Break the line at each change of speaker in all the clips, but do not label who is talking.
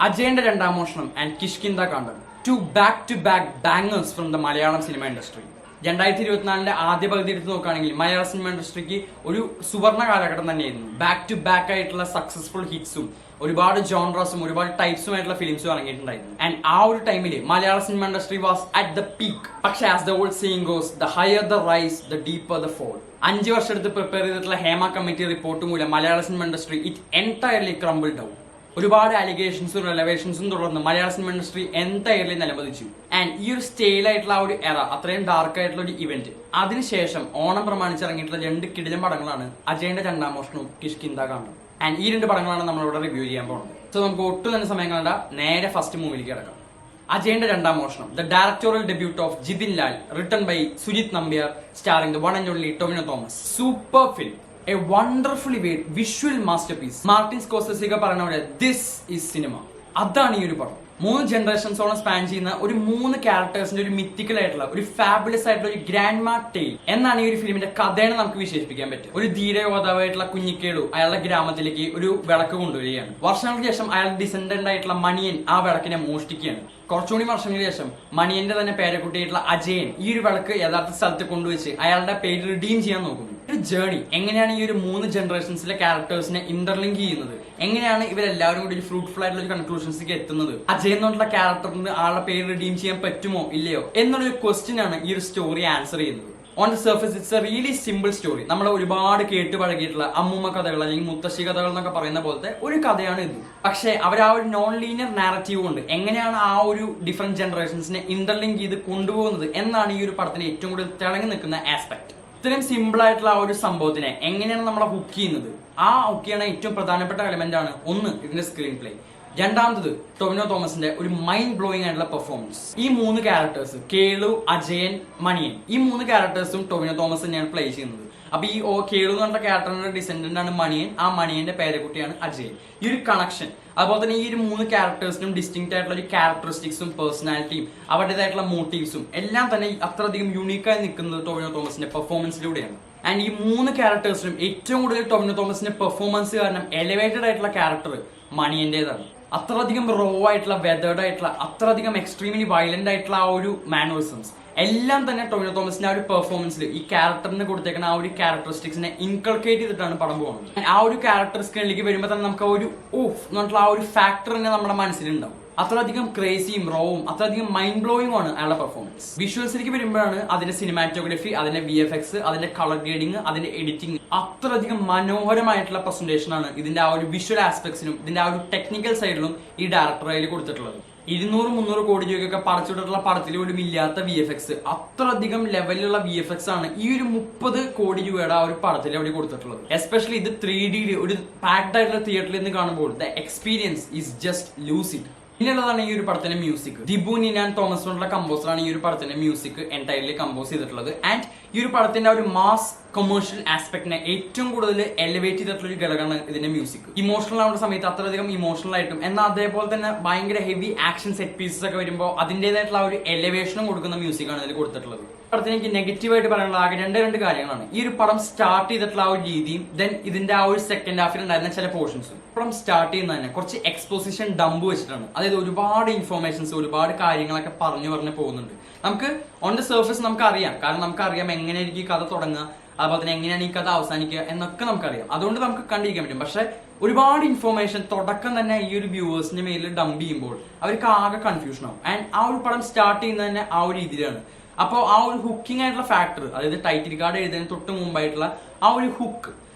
അജയന്റെ രണ്ടാം മോഷണം and Kishkindha Kaandam, two back bangers from the Malayalam cinema industry. 2024 ആദ്യ പകുതി എടുത്ത് നോക്കുകയാണെങ്കിൽ മലയാള സിനിമ ഇൻഡസ്ട്രിക്ക് ഒരു സുവർണ കാലഘട്ടം തന്നെയായിരുന്നു. ബാക്ക് ആയിട്ടുള്ള സക്സസ്ഫുൾ ഹിറ്റ്സും ഒരുപാട് ജോൺറസും ഒരുപാട് ടൈപ്സും ആയിട്ടുള്ള ഫിലിംസും ഇറങ്ങിയിട്ടുണ്ടായിരുന്നു. ആൻഡ് ആ ഒരു ടൈമിൽ Malayala cinema industry was at the peak. പക്ഷെ as the old saying goes, the higher the rise the deeper the fall. 5 വർഷം എടുത്ത് പ്രിപ്പയർ ചെയ്തിട്ടുള്ള ഹേമ കമ്മിറ്റി റിപ്പോർട്ട് മൂലം മലയാള cinema industry it entirely crumble down. ഒരുപാട് അലിഗേഷൻസും റിലവേഷൻസും തുടർന്ന് മലയാള സിനിമ ഇൻഡസ്ട്രി എൻറ്റയർലി നിലംപതിച്ചു. ആൻഡ് ഈ ഒരു സ്റ്റൈലായിട്ടുള്ള ആ ഒരു എറ, അത്രയും ഡാർക്ക് ആയിട്ടുള്ള ഒരു ഇവന്റ്, അതിനുശേഷം ഓണം പ്രമാണിച്ച് ഇറങ്ങിയിട്ടുള്ള 2 കിടിലൻ പടങ്ങളാണ് അജയന്റെ രണ്ടാം മോഷണവും കിഷ്കിന്ദ കാണ്ഡം. ആൻഡ് ഈ 2 പടങ്ങളാണ് നമ്മളിവിടെ റിവ്യൂ ചെയ്യാൻ പോകുന്നത്. സോ നമുക്ക് ഒട്ടും തന്നെ സമയം കളയണ്ട, നേരെ ഫസ്റ്റ് മൂവിയിലേക്ക് കിടക്കാം. അജയന്റെ രണ്ടാം മോഷണം, the directorial debut of Jithin Lal, written by Sujith Nambiar, starring the one and only Tovino Thomas. Super film, a wonderfully made visual masterpiece. Martin Scorsese പറയുന്ന പോലെ ദിസ് ഈസ് സിനിമ. അതാണ് ഈ ഒരു പടം. 3 ജനറേഷൻസോളം സ്പാൻ ചെയ്യുന്ന ഒരു 3 ക്യാരക്ടേഴ്സിന്റെ ഒരു മിത്തിക്കൽ ആയിട്ടുള്ള ഒരു ഫാബുലസ് ആയിട്ടുള്ള ഒരു ഗ്രാൻഡ് മാ ടെയിൽ എന്നാണ് ഈ ഒരു ഫിലിമിന്റെ കഥയെന്ന് നമുക്ക് വിശേഷിപ്പിക്കാൻ പറ്റും. ഒരു ധീരയോദ്ധാവായിട്ടുള്ള കുഞ്ഞിക്കേടു അയാളുടെ ഗ്രാമത്തിലേക്ക് ഒരു വിളക്ക് കൊണ്ടുവരികയാണ്. വർഷങ്ങൾക്ക് ശേഷം അയാളുടെ ഡിസെൻഡന്റ് ആയിട്ടുള്ള മണിയൻ ആ വിളക്കിനെ മോഷ്ടിക്കുകയാണ്. കുറച്ചുകൂടി വർഷങ്ങൾക്ക് ശേഷം മണിയന്റെ തന്നെ പേരക്കുട്ടിയായിട്ടുള്ള അജയൻ ഈ ഒരു വിളക്ക് യഥാർത്ഥ സ്ഥലത്ത് കൊണ്ടുവച്ച് അയാളുടെ പേര് റിഡീം ചെയ്യാൻ നോക്കുന്നു. ഒരു ജേർണി എങ്ങനെയാണ് ഈ ഒരു 3 ജനറേഷൻസിലെ ക്യാരക്ടേഴ്സിനെ ഇന്റർലിങ്ക് ചെയ്യുന്നത്, എങ്ങനെയാണ് ഇവരെല്ലാവരും കൂടി ഒരു ഫ്രൂട്ട്ഫുൾ ആയിട്ടുള്ള ഒരു കൺക്ലൂഷൻസിലേക്ക് എത്തുന്നത്, അജയൻ എന്നുള്ള ക്യാരക്ടറിന് ആളുടെ പേര് റിഡീം ചെയ്യാൻ പറ്റുമോ ഇല്ലയോ എന്നുള്ളൊരു ക്വസ്റ്റ്യൻ ആണ് ഈ ഒരു സ്റ്റോറി ആൻസർ ചെയ്യുന്നത്. On the surface it's A really simple story. നമ്മൾ ഒരുപാട് കേട്ട് പഴകിയിട്ടുള്ള അമ്മൂമ്മ കഥകൾ അല്ലെങ്കിൽ മുത്തശ്ശി കഥകൾ എന്നൊക്കെ പറയുന്ന പോലത്തെ ഒരു കഥയാണ് ഇത്. പക്ഷേ അവർ ആ ഒരു നോൺ ലീനിയർ നാരറ്റീവ് കൊണ്ട് എങ്ങനെയാണ് ആ ഒരു ഡിഫറെന്റ് ജനറേഷൻസിനെ ഇന്റർലിങ്ക് ചെയ്ത് കൊണ്ടുപോകുന്നത് എന്നാണ് ഈ ഒരു പടത്തിന് ഏറ്റവും കൂടുതൽ തിളങ്ങി നിൽക്കുന്ന ആസ്പെക്ട്. ഇത്രയും സിമ്പിൾ ആയിട്ടുള്ള ആ ഒരു സംഭവത്തിനെ എങ്ങനെയാണ് നമ്മളെ ഹുക്ക് ചെയ്യുന്നത്, ആ ഹുക്ക് ചെയ്യണ ഏറ്റവും പ്രധാനപ്പെട്ട എലമെന്റ് ആണ് ഒന്ന് ഇതിന്റെ സ്ക്രീൻ പ്ലേ, രണ്ടാമത് ടൊവിനോ തോമസിന്റെ ഒരു മൈൻഡ് ബ്ലോയിങ് ആയിട്ടുള്ള പെർഫോമൻസ്. ഈ 3 ക്യാരക്ടേഴ്സ്, കേളു, അജയൻ, മണിയൻ, ഈ 3 ക്യാരക്ടേഴ്സും ടൊവിനോ തോമസ് തന്നെയാണ് പ്ലേ ചെയ്യുന്നത്. അപ്പൊ ഈ കേളു എന്ന് പറഞ്ഞ ക്യാരക്ടറിന്റെ ഡിസെൻഡന്റ് ആണ് മണിയൻ, ആ മണിയന്റെ പേരക്കുട്ടിയാണ് അജയൻ. ഈ ഒരു കണക്ഷൻ, അതുപോലെ തന്നെ ഈ ഒരു 3 ക്യാരക്ടേഴ്സിനും ഡിസ്റ്റിങ്ക്റ്റ് ആയിട്ടുള്ള ഒരു ക്യാരക്ടറിസ്റ്റിക്സും പേഴ്സണാലിറ്റിയും അവരുടേതായിട്ടുള്ള മോട്ടീവ്സും എല്ലാം തന്നെ അത്രയധികം യൂണീക്കായി നിൽക്കുന്നത് ടൊവിനോ തോമസിന്റെ പെർഫോമൻസിലൂടെയാണ്. ആൻഡ് ഈ 3 ക്യാരക്ടേഴ്സിനും ഏറ്റവും കൂടുതൽ ടൊവിനോ തോമസിന്റെ പെർഫോമൻസ് കാരണം എലിവേറ്റഡ് ആയിട്ടുള്ള ക്യാരക്ടർ മണിയന്റേതാണ്. അത്രയധികം റോ ആയിട്ടുള്ള, വെതേർഡ് ആയിട്ടുള്ള, അത്രയധികം എക്സ്ട്രീംലി വയലന്റ് ആയിട്ടുള്ള ആ ഒരു മാനേഴ്സംസ് എല്ലാം തന്നെ ടൊവിനോ തോമസിന്റെ ആ ഒരു പെർഫോമൻസിൽ ഈ ക്യാരക്ടറിന് കൊടുത്തേക്കുന്ന ആ ഒരു ക്യാരക്ടറിസ്റ്റിക്സിനെ ഇൻകൾക്കേറ്റ് ചെയ്തിട്ടാണ് പടം പോകുന്നത്. ആ ഒരു ക്യാരക്ടർ സ്ക്രീനിലേക്ക് വരുമ്പോൾ തന്നെ നമുക്ക് ഒരു ഓഫ് എന്നുള്ള ആ ഒരു ഫാക്ടർ തന്നെ നമ്മുടെ മനസ്സിലുണ്ടാവും. അത്രയധികം ക്രേസിയും റോവും അത്രയധികം മൈൻഡ് ബ്ലോയിങ് ആണ് അയാളുടെ പെർഫോമൻസ്. വിഷ്വൽസിലേക്ക് വരുമ്പോഴാണ് അതിന്റെ സിനിമാറ്റോഗ്രഫി, അതിന്റെ VFX, അതിന്റെ കളർ ഗ്രേഡിങ്, അതിന്റെ എഡിറ്റിംഗ്, അത്രയധികം മനോഹരമായിട്ടുള്ള പ്രസന്റേഷൻ ആണ് ഇതിന്റെ ആ ഒരു വിഷ്വൽ ആസ്പെക്ട്സിനും ഇതിന്റെ ആ ഒരു ടെക്നിക്കൽ സൈഡിലും ഈ ഡയറക്ടർ അതിൽ കൊടുത്തിട്ടുള്ളത്. 200-300 കോടി രൂപയൊക്കെ പടച്ചിട്ടുള്ള പടത്തിൽ പോലും ഇല്ലാത്ത VFX, അത്രയധികം ലെവലിലുള്ള VFX ആണ് ഈ ഒരു 30 കോടി രൂപയുടെ ആ ഒരു പടത്തിൽ അവിടെ കൊടുത്തിട്ടുള്ളത്. എസ്പെഷ്യലി ഇത് 3D ഒരു പാക്ഡ് ആയിട്ടുള്ള തിയേറ്ററിൽ നിന്ന് കാണുമ്പോൾ the experience is just lucid. പിന്നുള്ളതാണ് ഈ ഒരു പടത്തിന്റെ മ്യൂസിക്. ദിബു നിനാൻ തോമസ് കൊണ്ടുള്ള കമ്പോസറാണ് ഈ ഒരു പടത്തിന്റെ മ്യൂസിക് എൻറ്റയർലി കമ്പോസ് ചെയ്തിട്ടുള്ളത്. ആൻഡ് ഈ ഒരു പടത്തിന്റെ ഒരു മാസ് കൊമേഴ്ഷ്യൽ ആസ്പെക്ടിനെ ഏറ്റവും കൂടുതൽ എലിവേറ്റ് ചെയ്തിട്ടുള്ള ഒരു ഘടകമാണ് ഇതിന്റെ മ്യൂസിക്. ഇമോഷണൽ ആവുന്ന സമയത്ത് അത്രയധികം ഇമോഷണൽ ആയിട്ടും എന്നാൽ അതേപോലെ തന്നെ ഭയങ്കര ഹെവി ആക്ഷൻ സെറ്റ് പീസസ് ഒക്കെ വരുമ്പോൾ അതിൻ്റെതായിട്ടുള്ള ഒരു എലിവേഷനും കൊടുക്കുന്ന മ്യൂസിക്കാണ് ഇതിൽ കൊടുത്തിട്ടുള്ളത്. പടത്തിന് എനിക്ക് നെഗറ്റീവായിട്ട് പറയാനുള്ള ആകെ രണ്ട് കാര്യങ്ങളാണ്. ഈ ഒരു പടം സ്റ്റാർട്ട് ചെയ്തിട്ടുള്ള ആ ഒരു രീതിയും ദെൻ ഇതിന്റെ ആ ഒരു സെക്കൻഡ് ഹാഫിൽ ഉണ്ടായിരുന്ന ചില പോർഷൻസും. പടം സ്റ്റാർട്ട് ചെയ്യുന്ന തന്നെ കുറച്ച് എക്സ്പോസിഷൻ ഡംപ് വെച്ചിട്ടാണ്. അതായത് ഒരുപാട് ഇൻഫോർമേഷൻസ്, ഒരുപാട് കാര്യങ്ങളൊക്കെ പറഞ്ഞു പോകുന്നുണ്ട്. നമുക്ക് ഓൺ ദ സർഫേസ് നമുക്ക് അറിയാം, കാരണം നമുക്കറിയാം എങ്ങനെയായിരിക്കും ഈ കഥ തുടങ്ങുക, അതുപോലെ തന്നെ എങ്ങനെയാണ് ഈ കഥ അവസാനിക്കുക എന്നൊക്കെ നമുക്കറിയാം. അതുകൊണ്ട് നമുക്ക് കണ്ടിരിക്കാൻ പറ്റും. പക്ഷെ ഒരുപാട് ഇൻഫോർമേഷൻ തുടക്കം തന്നെ ഈ ഒരു വ്യൂവേഴ്സിന്റെ മേലിൽ ഡംപ് ചെയ്യുമ്പോൾ അവർക്ക് ആകെ കൺഫ്യൂഷൻ ആവും. ആൻഡ് ആ ഒരു പടം സ്റ്റാർട്ട് ചെയ്യുന്നത് തന്നെ ആ ഒരു രീതിയിലാണ്. അപ്പോൾ ആ ഒരു ഹുക്കിംഗ് ആയിട്ടുള്ള ഫാക്ടർ, അതായത് ടൈറ്റിൽ കാർഡ് എഴുതുന്നതിന് തൊട്ട് മുമ്പായിട്ടുള്ള ആ ഒരു ഹുക്ക്,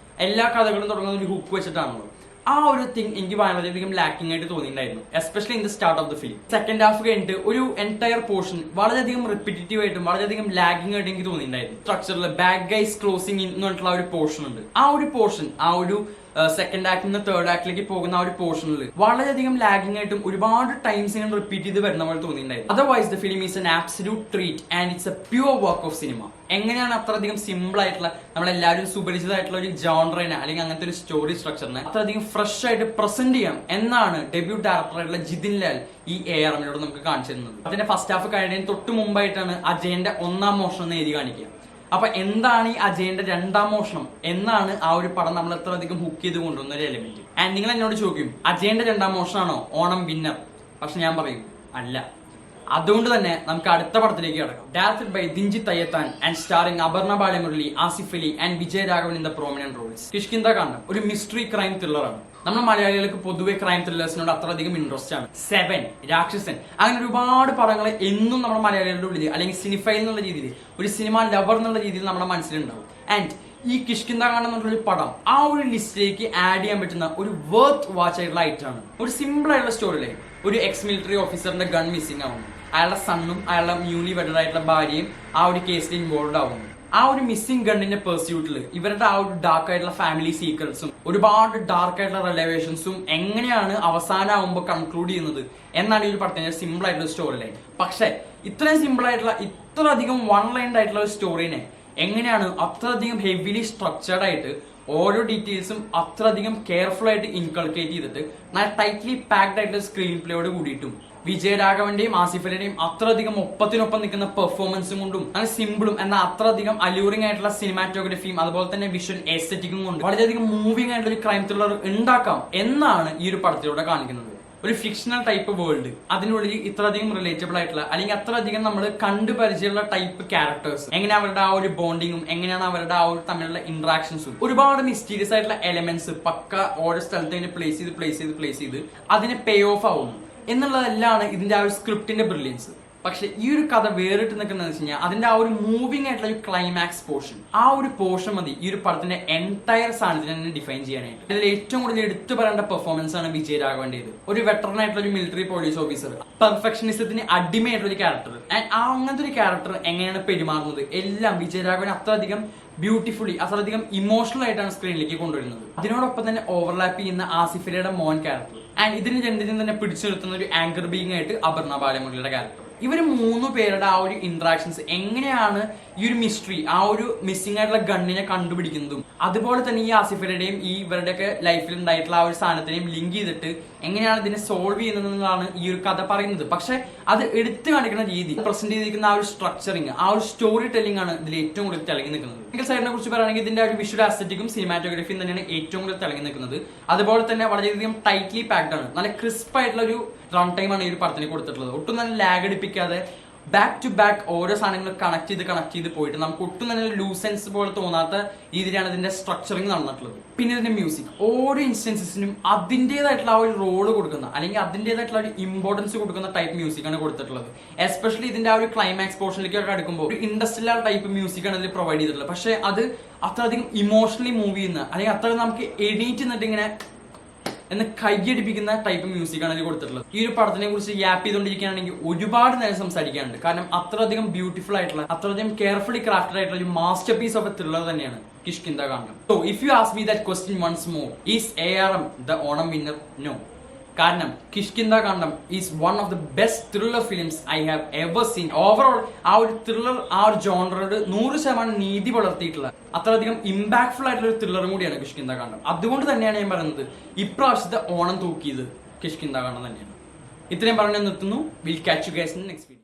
എല്ലാ കഥകളും തുടങ്ങുന്ന ഒരു ഹുക്ക് വെച്ചിട്ടാണല്ലോ. ആ ഒരു തിങ് എനിക്ക് വളരെയധികം ലാക്കിംഗ് ആയിട്ട് തോന്നിയിട്ടുണ്ടായിരുന്നു, especially in the start of the film. Second half കഴിഞ്ഞിട്ട് ഒരു എൻറ്റയർ പോർഷൻ വളരെയധികം റിപ്പീറ്റീവ് ആയിട്ടും വളരെയധികം ലാഗിംഗ് ആയിട്ട് എനിക്ക് തോന്നിയിട്ടുണ്ടായിരുന്നു. സ്ട്രക്ചറിൽ ബാഡ് ഗൈസ് ക്ലോസിംഗ് എന്ന് പറഞ്ഞിട്ടുള്ള ഒരു പോർഷൻ ഉണ്ട്. ആ ഒരു പോർഷൻ, ആ ഒരു സെക്കൻഡ് ആക്ടിൽ നിന്ന് തേർഡ് ആക്ടിലേക്ക് പോകുന്ന ആ ഒരു പോർഷനിൽ വളരെയധികം ലാഗിംഗ് ആയിട്ടും ഒരുപാട് ടൈംസ് ഇങ്ങനെ റിപ്പീറ്റ് ചെയ്ത് വരുന്ന പോലെ തോന്നിയിട്ടുണ്ടായിരുന്നു. Otherwise the film is an absolute treat and it's a pure work of cinema. എങ്ങനെയാണ് അത്രയധികം സിമ്പിൾ ആയിട്ടുള്ള, നമ്മളെല്ലാവരും സുപരിചിതമായിട്ടുള്ള ഒരു ജോൺറിനെ അല്ലെങ്കിൽ അങ്ങനത്തെ ഒരു സ്റ്റോറി സ്ട്രക്ചറിനെ അത്രയധികം ഫ്രഷ് ആയിട്ട് പ്രസന്റ് ചെയ്യാം എന്നാണ് ഡെബ്യൂട്ട് ഡയറക്ടറായിട്ടുള്ള ജിതിൻ ലാൽ ഈ ARMനോട് നമുക്ക് കാണിച്ചു തരുന്നത്. അതിന്റെ ഫസ്റ്റ് ഹാഫ് കഴിഞ്ഞതിന് തൊട്ട് മുമ്പായിട്ടാണ് അജയന്റെ 1ാം മോഷണം എന്ന് എഴുതി കാണിക്കുക. അപ്പൊ എന്താണ് ഈ അജയന്റെ രണ്ടാം മോഷണം എന്നാണ് ആ ഒരു പടം നമ്മൾ എത്ര അധികം ഹുക്ക് ചെയ്ത് കൊണ്ടുവന്ന ഒരു എലിമെന്റ്. ആൻഡ് നിങ്ങൾ എന്നോട് ചോദിക്കും, അജയന്റെ രണ്ടാം മോഷണമാണോ ഓണം വിന്നർ? പക്ഷെ ഞാൻ പറയും അല്ല. അതുകൊണ്ട് തന്നെ നമുക്ക് അടുത്ത പടത്തിലേക്ക് കിടക്കാം. Directed by Dinjith Ayyathan and starring Aparna Balamurali, Asif Ali and Vijay Raghavan in the prominent roles. Kishkindha Kaandam ഒരു മിസ്റ്ററി ക്രൈം ത്രില്ലറാണ്. നമ്മുടെ മലയാളികൾക്ക് പൊതുവെ ക്രൈം ത്രില്ലേഴ്സിനോട് അത്രയധികം ഇൻട്രസ്റ്റ് ആണ്. 7, രാക്ഷസൻ, അങ്ങനെ ഒരുപാട് പടങ്ങൾ എന്നും നമ്മുടെ മലയാളികളുടെ ഉള്ളിൽ അല്ലെങ്കിൽ സിനിഫൈൽ എന്നുള്ള രീതിയിൽ, ഒരു സിനിമ ലവർ എന്നുള്ള രീതിയിൽ നമ്മുടെ മനസ്സിലുണ്ടാവും. ആൻഡ് ഈ കിഷ്കിന്ദ കാണ്ഡം എന്നുള്ള പടം ആ ഒരു ലിസ്റ്റിലേക്ക് ആഡ് ചെയ്യാൻ പറ്റുന്ന ഒരു വർത്ത് വാച്ച് ആയിട്ടുള്ള ഐറ്റാണ്. ഒരു സിമ്പിൾ ആയിട്ടുള്ള സ്റ്റോറി ലൈൻ. ഒരു എക്സ് മിലിറ്ററി ഓഫീസറിന്റെ ഗൺ മിസ്സിംഗ് ആവുന്നു. അയാളുടെ സണ്ണും അയാളുടെ ന്യൂലി വെഡഡ് ആയിട്ടുള്ള ഭാര്യയും ആ ഒരു കേസിൽ ഇൻവോൾവ് ആവുന്നു. ആ ഒരു മിസ്സിംഗ് ഗണ്ണിന്റെ പെർസ്യൂട്ടിൽ ഇവരുടെ ആ ഒരു ഡാർക്ക് ആയിട്ടുള്ള ഫാമിലി സീക്രട്സും ഒരുപാട് ഡാർക്ക് ആയിട്ടുള്ള റിലേഷൻസും എങ്ങനെയാണ് അവസാനമാകുമ്പോൾ കൺക്ലൂഡ് ചെയ്യുന്നത് എന്നാണ് ഈ ഒരു പടത്തിന്റെ സിമ്പിൾ ആയിട്ടുള്ള സ്റ്റോറി ലൈൻ. പക്ഷെ ഇത്രയും സിമ്പിൾ ആയിട്ടുള്ള ഇത്ര അധികം വൺ ലൈൻഡ് ആയിട്ടുള്ള ഒരു സ്റ്റോറിനെ എങ്ങനെയാണ് അത്രയധികം ഹെവിലി സ്ട്രക്ചേർഡ് ആയിട്ട് ഓരോ ഡീറ്റെയിൽസും അത്രയധികം കെയർഫുൾ ആയിട്ട് ഇൻകൾക്കേറ്റ് ചെയ്തിട്ട് നല്ല ടൈറ്റ്ലി പാക്ഡ് ആയിട്ടുള്ള സ്ക്രീൻ പ്ലേയോട് കൂടിയിട്ടും വിജയ് രാഘവന്റെയും ആസിഫ് അലിയുടെയും അത്രയധികം ഒപ്പത്തിനൊപ്പം നിൽക്കുന്ന പെർഫോമൻസും കൊണ്ടും നല്ല സിമ്പിളും എന്നാൽ അത്രയധികം അലൂറിംഗ് ആയിട്ടുള്ള സിനിമാറ്റോഗ്രഫിയും അതുപോലെ തന്നെ വിഷ്വൽ എസ്തെറ്റിക്കും കൊണ്ട് വളരെയധികം മൂവിംഗ് ആയിട്ടുള്ള ഒരു ക്രൈം ത്രില്ലർ ഉണ്ടാക്കാം എന്നാണ് ഈ ഒരു പടത്തിലൂടെ കാണിക്കുന്നത്. ഒരു ഫിക്ഷണൽ ടൈപ്പ് വേൾഡ്, അതിനുള്ളിൽ ഇത്രയധികം റിലേറ്റബിൾ ആയിട്ടുള്ള അല്ലെങ്കിൽ അത്രയധികം നമ്മൾ കണ്ടു പരിചയമുള്ള ടൈപ്പ് ക്യാരക്ടേഴ്സ്, എങ്ങനെ അവരുടെ ആ ഒരു ബോണ്ടിങ്ങും എങ്ങനെയാണ് അവരുടെ ആ ഒരു തമ്മിലുള്ള ഇന്ററാക്ഷൻസും ഒരുപാട് മിസ്റ്റീരിയസ് ആയിട്ടുള്ള എലമെന്റ്സ് പക്ക ഓരോ സ്ഥലത്ത് ഇങ്ങനെ പ്ലേസ് ചെയ്ത് അതിനെ പേ ഓഫ് ആവുന്നു എന്നുള്ളതെല്ലാം ഇതിന്റെ ആ ഒരു സ്ക്രിപ്റ്റിന്റെ ബ്രില്യൻസ്. പക്ഷെ ഈ ഒരു കഥ വേറിട്ട് നിൽക്കുന്നത് വെച്ച് കഴിഞ്ഞാൽ അതിന്റെ ആ ഒരു മൂവിംഗ് ആയിട്ടുള്ള ഒരു ക്ലൈമാക്സ് പോർഷൻ, ആ ഒരു പോർഷൻ മതി ഈ ഒരു പടത്തിന്റെ എൻറ്റയർ സാധനത്തിന് തന്നെ ഡിഫൈൻ ചെയ്യാനായിട്ട്. ഇതിൽ ഏറ്റവും കൂടുതൽ എടുത്തു പറയേണ്ട പെർഫോമൻസ് ആണ് വിജയ് രാഘവന്റേത്. ഒരു വെറ്ററൻ ആയിട്ടുള്ള ഒരു മിലിറ്ററി പോലീസ് ഓഫീസർ, പെർഫെക്ഷനിസത്തിന് അടിമയായിട്ടുള്ള ഒരു ക്യാരക്ടർ. ആൻഡ് ആ അങ്ങനത്തെ ഒരു ക്യാരക്ടർ എങ്ങനെയാണ് പെരുമാറുന്നത് എല്ലാം വിജയ് രാഘവൻ അത്രയധികം ബ്യൂട്ടിഫുള്ളി അത്രയധികം ഇമോഷണൽ ആയിട്ടാണ് സ്ക്രീനിലേക്ക് കൊണ്ടുവരുന്നത്. അതിനോടൊപ്പം തന്നെ ഓവർലാപ്പ് ചെയ്യുന്ന ആസിഫ് അലിയുടെ മോൻ ക്യാരക്ടർ ആൻഡ് ഇതിന് രണ്ടിനും തന്നെ പിടിച്ചു നിർത്തുന്ന ഒരു ആങ്കർ ബീങ് ആയിട്ട് അപർണ ബാലമുരളിയുടെ ക്യാരക്ടർ. ഇവർ 3 പേരുടെ ആ ഒരു ഇന്ററാക്ഷൻസ് എങ്ങനെയാണ് ഈ ഒരു മിസ്റ്ററി, ആ ഒരു മിസ്സിംഗ് ആയിട്ടുള്ള ഗണ്ണിനെ കണ്ടുപിടിക്കുന്നതും അതുപോലെ തന്നെ ഈ ആസിഫ് അലിയുടെയും ഈ ഇവരുടെയൊക്കെ ലൈഫിൽ ഉണ്ടായിട്ടുള്ള ആ ഒരു സാധനത്തിനെയും ലിങ്ക് ചെയ്തിട്ട് എങ്ങനെയാണ് ഇതിനെ സോൾവ് ചെയ്യുന്നതെന്നാണ് ഈ ഒരു കഥ പറയുന്നത്. പക്ഷെ അത് എടുത്തു കാണിക്കുന്ന രീതി, പ്രസന്റ് ചെയ്തിരിക്കുന്ന ആ ഒരു സ്ട്രക്ചറിങ്, ആ ഒരു സ്റ്റോറി ടെല്ലിംഗ് ആണ് ഇതിൽ ഏറ്റവും കൂടുതൽ തിളങ്ങി നിൽക്കുന്നത്. ടെക്നിക്കൽ സൈഡിനെ കുറിച്ച് പറയുകയാണെങ്കിൽ ഇതിന്റെ ഒരു വിഷ്വൽ ആസ്തെറ്റിക്കും സിനിമാറ്റോഗ്രഫിയും തന്നെയാണ് ഏറ്റവും കൂടുതൽ തിളങ്ങി നിൽക്കുന്നത്. അതുപോലെ തന്നെ വളരെയധികം ടൈറ്റ്ലി പാക്ഡ് ആണ്. നല്ല ക്രിസ്പ് ആയിട്ടുള്ള ഒരു റൺ ടൈം ആണ് ഈ ഒരു പടത്തിന് കൊടുത്തിട്ടുള്ളത്. ഒട്ടും തന്നെ ലാഗ് അടിപ്പിക്കാതെ ബാക്ക് ടു ബാക്ക് ഓരോ സാധനങ്ങൾ കണക്ട് ചെയ്ത് പോയിട്ട് നമുക്ക് ഒട്ടും തന്നെ ലൂസൻസ് പോലെ തോന്നാത്ത രീതിയിലാണ് ഇതിന്റെ സ്ട്രക്ചറിങ് നടന്നിട്ടുള്ളത്. പിന്നെ ഇതിന്റെ മ്യൂസിക് ഓരോ ഇൻസ്റ്റൻസിനും അതിൻ്റെതായിട്ടുള്ള ആ ഒരു റോള് കൊടുക്കുന്ന അല്ലെങ്കിൽ അതിൻ്റെതായിട്ടുള്ള ഒരു ഇമ്പോർട്ടൻസ് കൊടുക്കുന്ന ടൈപ്പ് മ്യൂസിക് ആണ് കൊടുത്തിട്ടുള്ളത്. എസ്പെഷ്യലി ഇതിന്റെ ആ ഒരു ക്ലൈമാക്സ് പോർഷനിലേക്കൊക്കെ അടുക്കുമ്പോൾ ഒരു ഇൻഡസ്ട്രിയൽ ടൈപ്പ് മ്യൂസിക് ആണ് ഇതിൽ പ്രൊവൈഡ് ചെയ്തിട്ടുള്ളത്. പക്ഷെ അത് അത്രയധികം ഇമോഷണലി മൂവ് ചെയ്യുന്ന അല്ലെങ്കിൽ അത്ര നമുക്ക് എണീറ്റ് നിന്നിട്ട് ഇങ്ങനെ എന്ന് കൈയടിപ്പിക്കുന്ന ടൈപ്പ് മ്യൂസിക് ആണ് ഇതിൽ കൊടുത്തിട്ടുള്ളത്. ഈ ഒരു പടത്തിനെ കുറിച്ച് യാപ്പ് ചെയ്തുകൊണ്ടിരിക്കുകയാണെങ്കിൽ ഒരുപാട് നേരം സംസാരിക്കാനുണ്ട്. കാരണം അത്രയധികം ബ്യൂട്ടിഫുൾ ആയിട്ടുള്ള അത്രയധികം കെയർഫുള്ളി ക്രാഫ്റ്റഡ് ആയിട്ടുള്ള ഒരു masterpiece of a thriller തന്നെയാണ് Kishkindha Kaandam. So if you ask me that question once more, is ARM the Onam winner? No. കാരണം Kishkindha Kaandam is one of the best thriller films I have ever seen. Overall ആ ഒരു thriller ആ ഒരു ജോണറോട് 100% നീതി പുലർത്തിയിട്ടുള്ള അത്രയധികം impactful ആയിട്ടുള്ള ഒരു ത്രില്ലറും കൂടിയാണ് കിഷ്കിന്ദ കാണ്ഡം. അതുകൊണ്ട് തന്നെയാണ് ഞാൻ പറയുന്നത് ഇപ്രാവശ്യത്തെ ഓണം തൂക്കിയത് കിഷ്കിന്ദ കാണ്ഡം തന്നെയാണ്. ഇത്രയും പറഞ്ഞു നിർത്തുന്നു. Will catch you guys in next video.